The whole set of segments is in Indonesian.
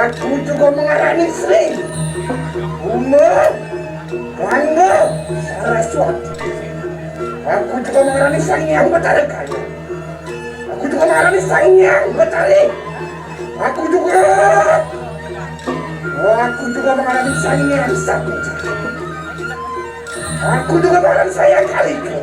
Aku juga mengarani Sri Uma Kanda Saraswati. Aku juga mengarani Sang Hyang Betara Kaya. Aku juga mengarani Sang Hyang Betari. Aku juga mengarani Sang Hyang Saputra. Aku juga mengarani Sang Hyang Kalika.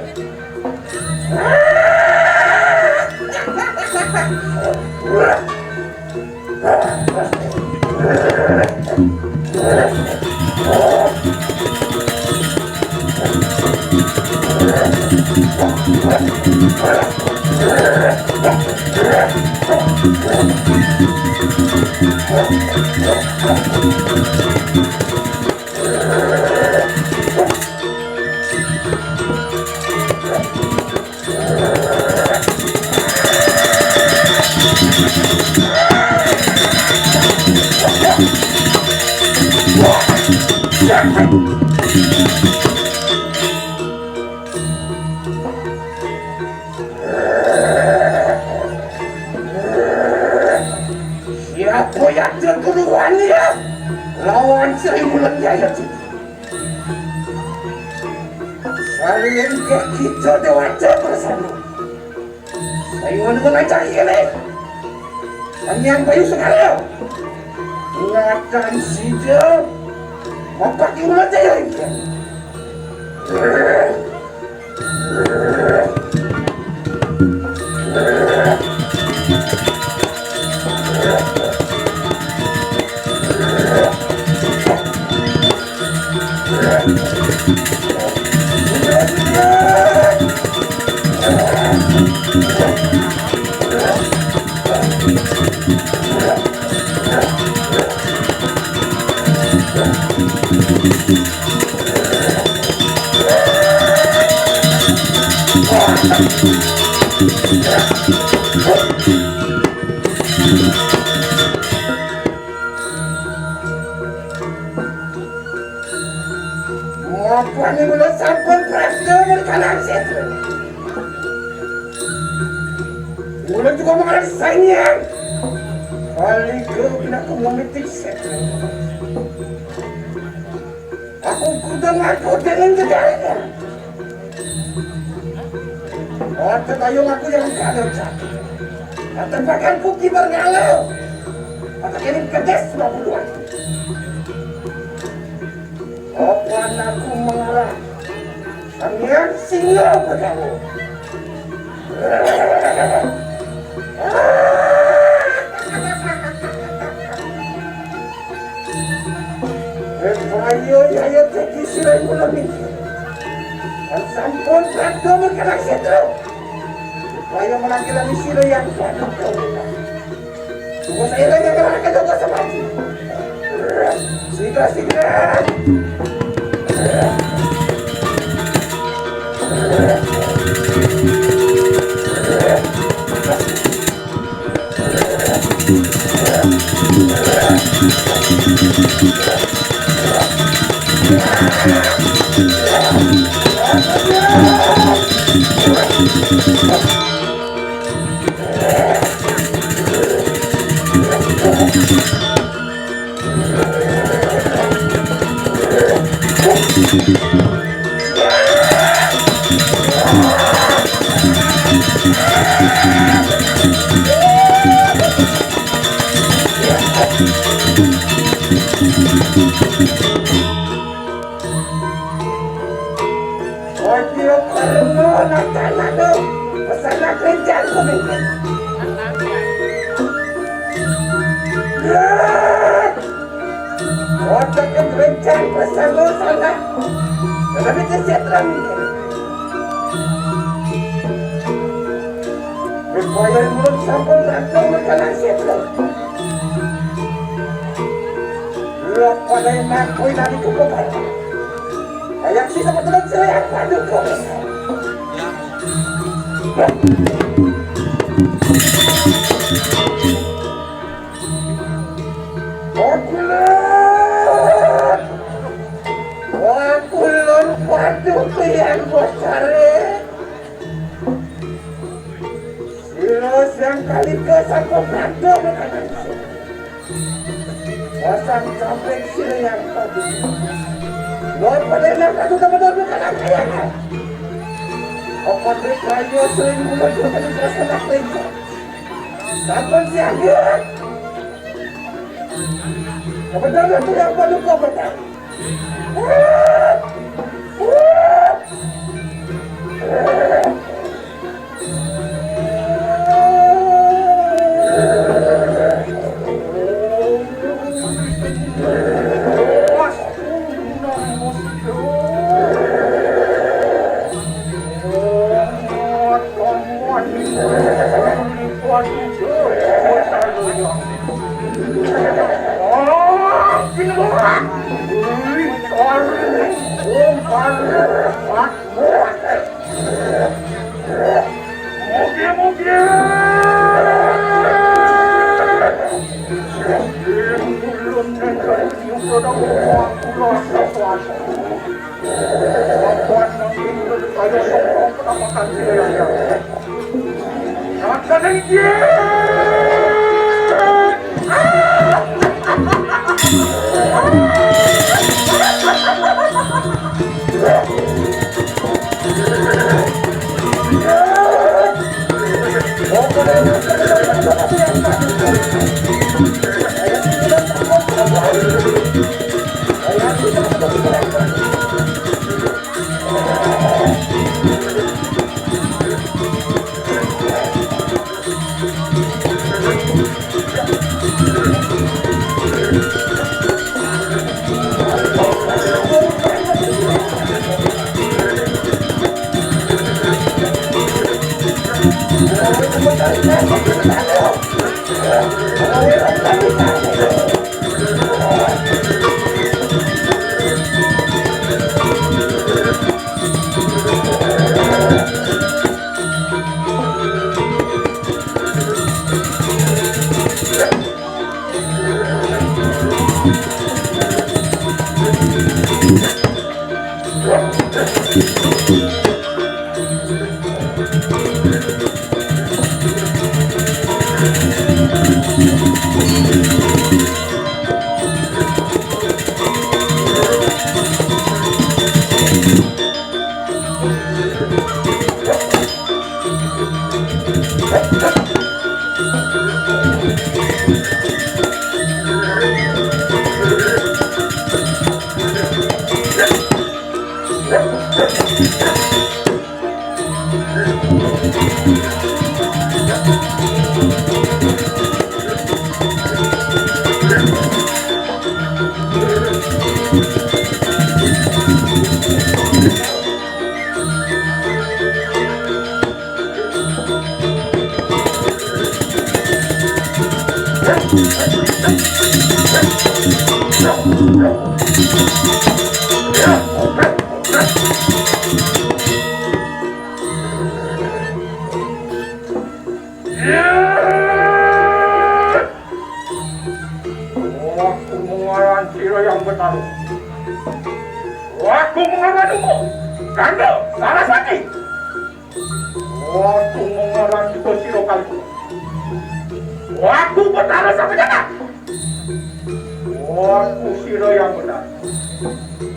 Siapa yang keduluannya lawan Sri Mulat Jayati? Salingkah kita dewasa bersama? Saya mengajak ini Sang Bayu Sekarang ingatan saja Mapaki Mulat Jayati. Apaan ini udah sampun Prasto berkalang setra. Udah juga mengerasanya. Kali ke kena kemomitik setra. Aku kuda ngaku dengan gedanya. Otak ayung aku yang kalau jatuh. Otak bahkan kuki bergalau. Otak ini kedes 20-an. Apaan aku mengalah. Sangian singa padamu. Ayo, ayo, teki sirai belum ini. Dan sampun Prasto berkalang setra. Ayo melaki-laki sirai yang paduh kau. Tunggu saya lagi akan kejogo semati. Sigra. Ojo karena nakal-nakal pesanan kerjaan pemimpin. Ojo kerjaan pesanan salah. Tetapi sejahtera mungkin. Berkoyak belum sampun Prasto berkalang setra. Lo pada yang nakui dari kukupan. Ayak sih kebetulan saya paduh kau. Wakulun paduh yang besar. Silos yang kali ke sampun Prasto berkalang setra. Pasang sampai sila yang paduh. Lord pada yang aku tak benar berkalang kayangan. Opat berkayu sering mulai berkalang berasa nak lengkap. Sampai siaga. Kebenaran itu yang paduh kau benar. Waktu mengarang Siro yang bertarung. Waktu mengarangmu, Kandel, Sarasati. Waktu mengarang juga Siro kali. Waktu bertarung sama Jaka. Waktu Siro yang benar.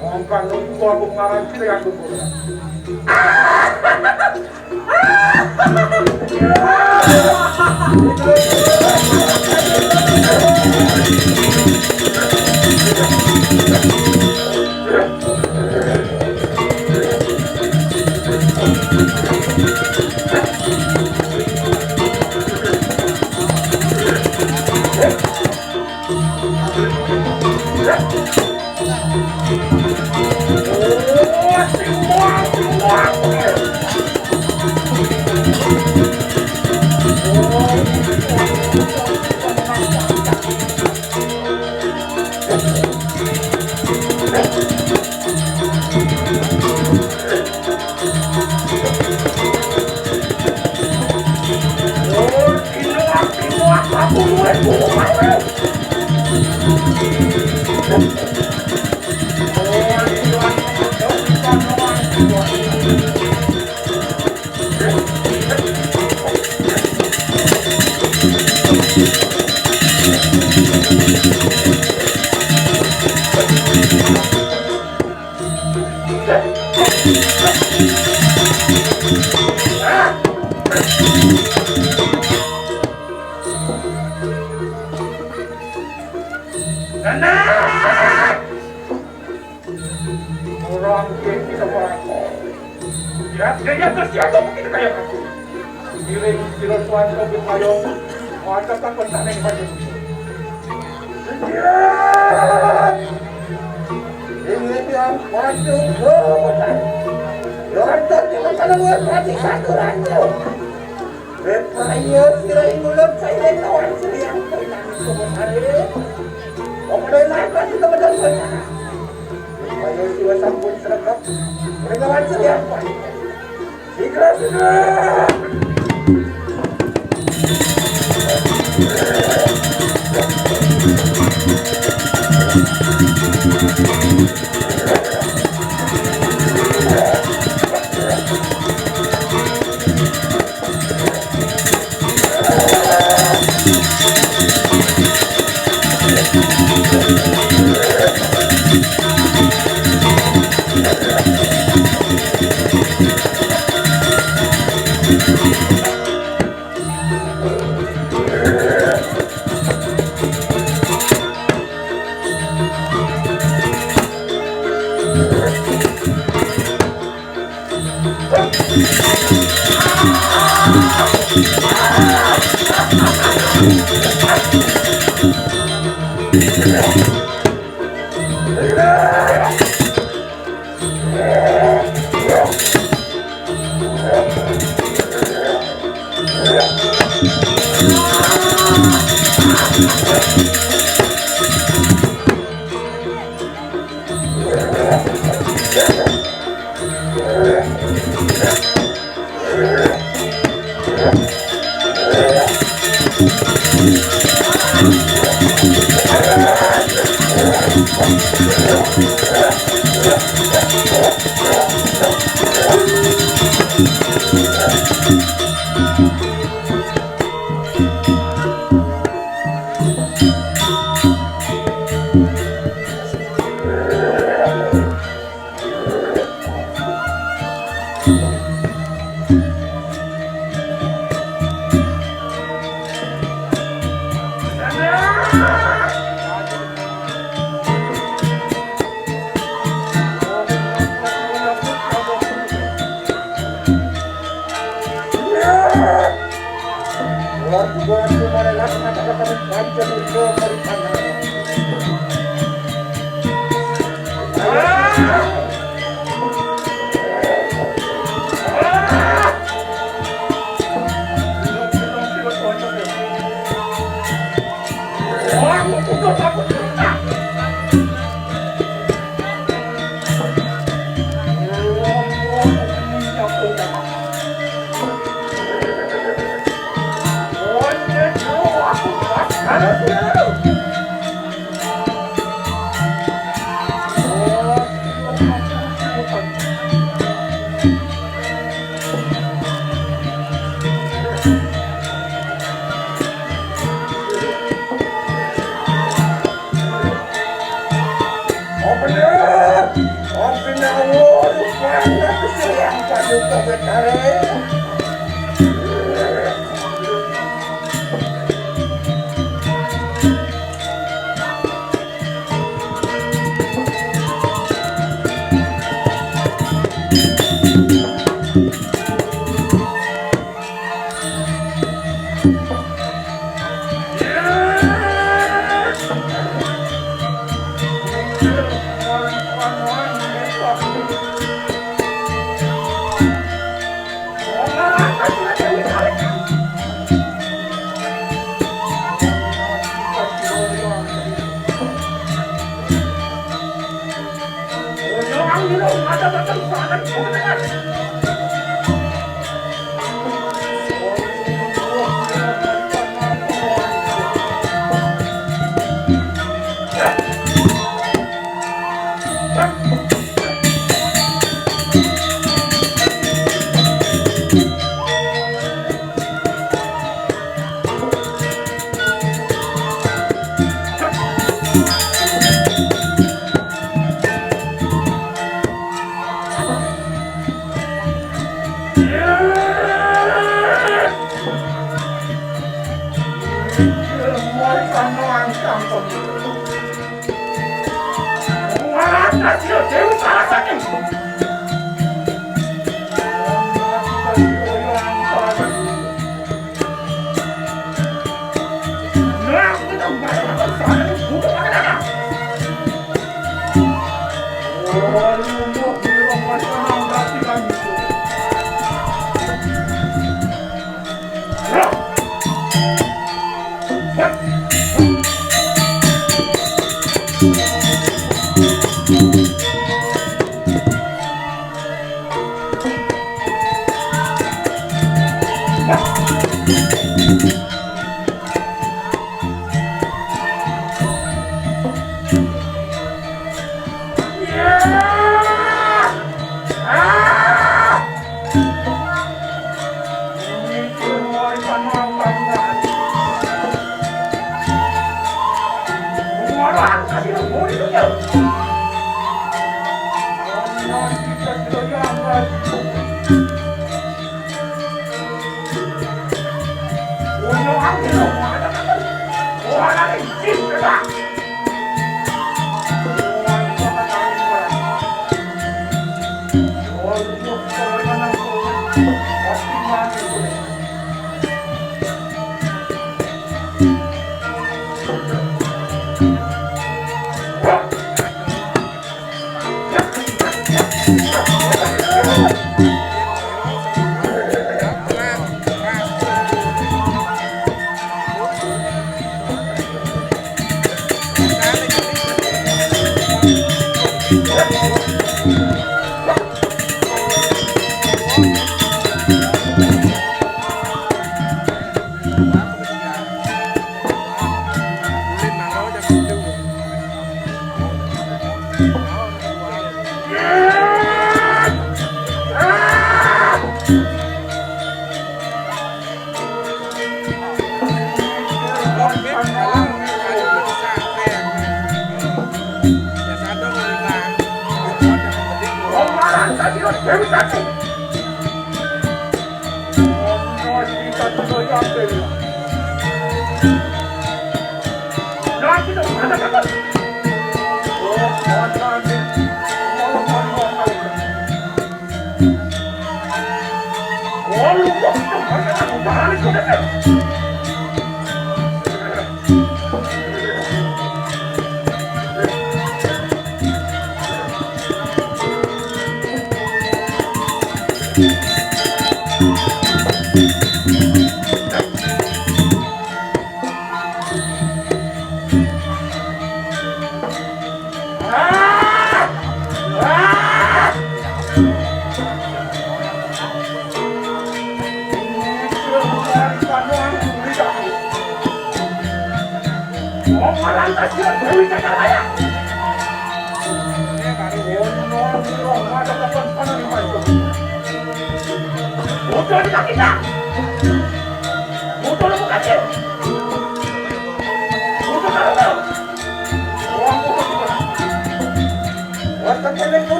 Maka nunggu aku mengarang Siro yang benar. Orang kita orang dia tersiaga begitu kayak aku. Giling kilo tuan kopi payung, ada tak penting pada. Ini yang masuk ke hutan. Orang tadi macam buat mati satu rancu. Repaya sirai mulut saya kawan seriang pernah sementara. Kemudian naik kita berjalan. Repaya siwa sampun seragam. Mereka macam seriang pun. Segera. Yeah. Waktu adalah kata-kata panjang itu bersama. Dewi Sati. Kita sudah yakin. Nah, kita ada kata. Oh, mana ni? Oh, lu kok aku balik ke depan.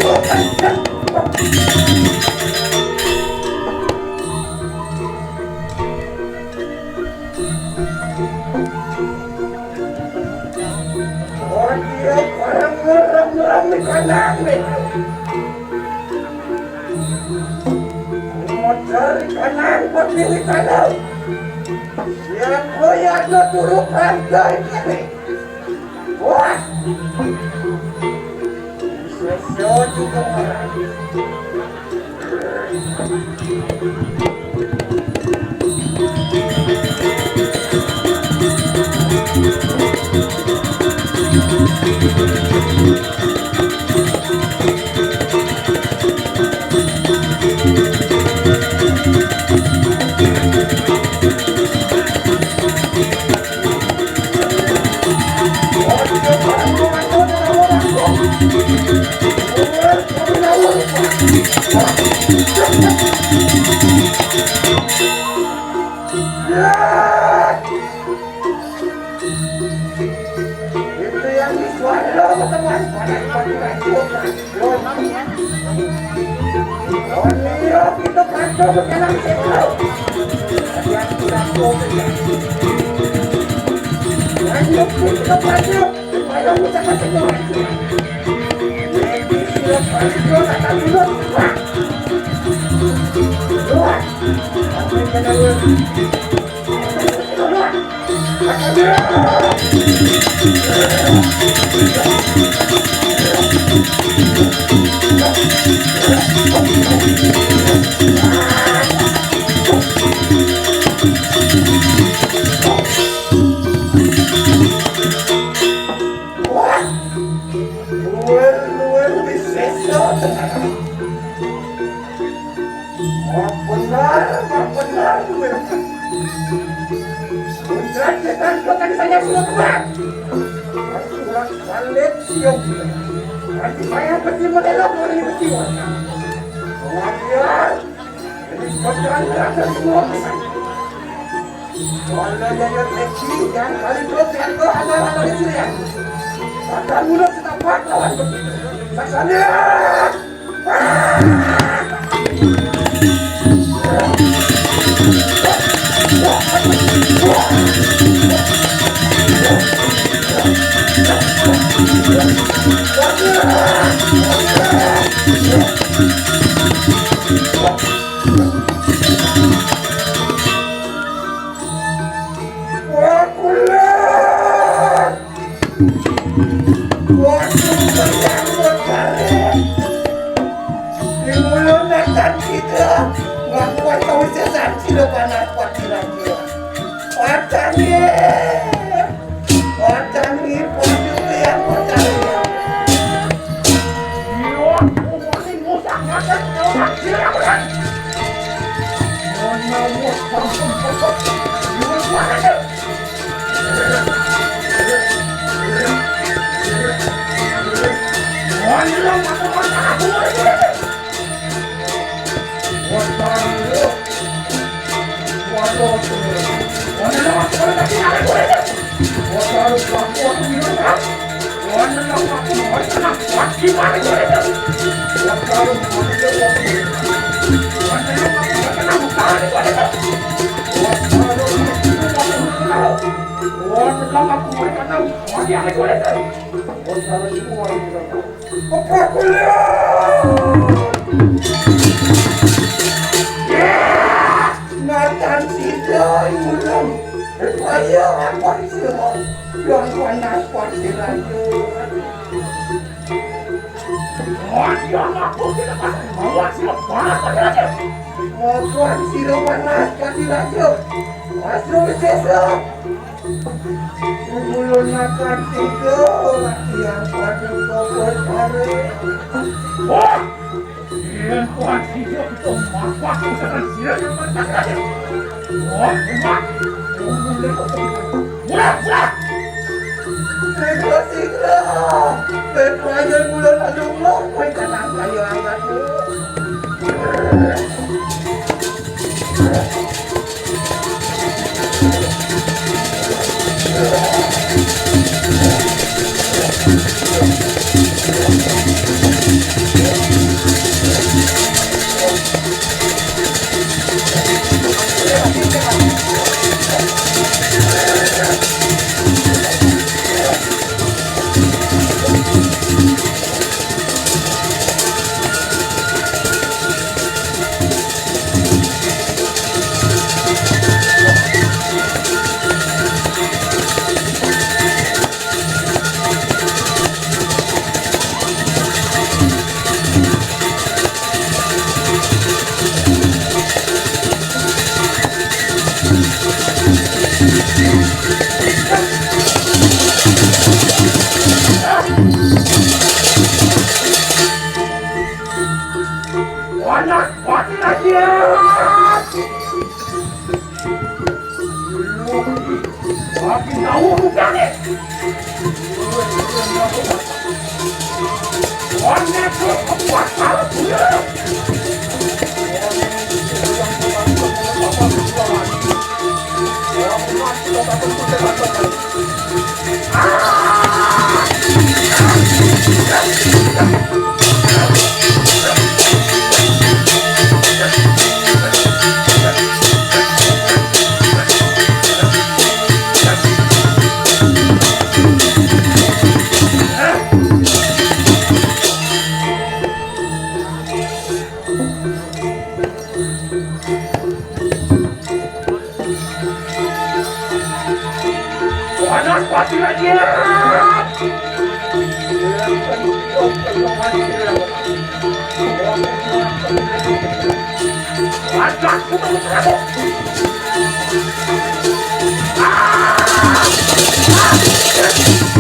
Oh dia orang ngeram-ngeram di kanan nih. Mau cari kanan, berdiri kanan. Yang goyang lo turun rantai ini. Wah, sesuatu juga orang. Itu yang disuara teman kita kacau berjalan sekolah. Yang kita kita kacau supaya kita kacau.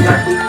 Ah!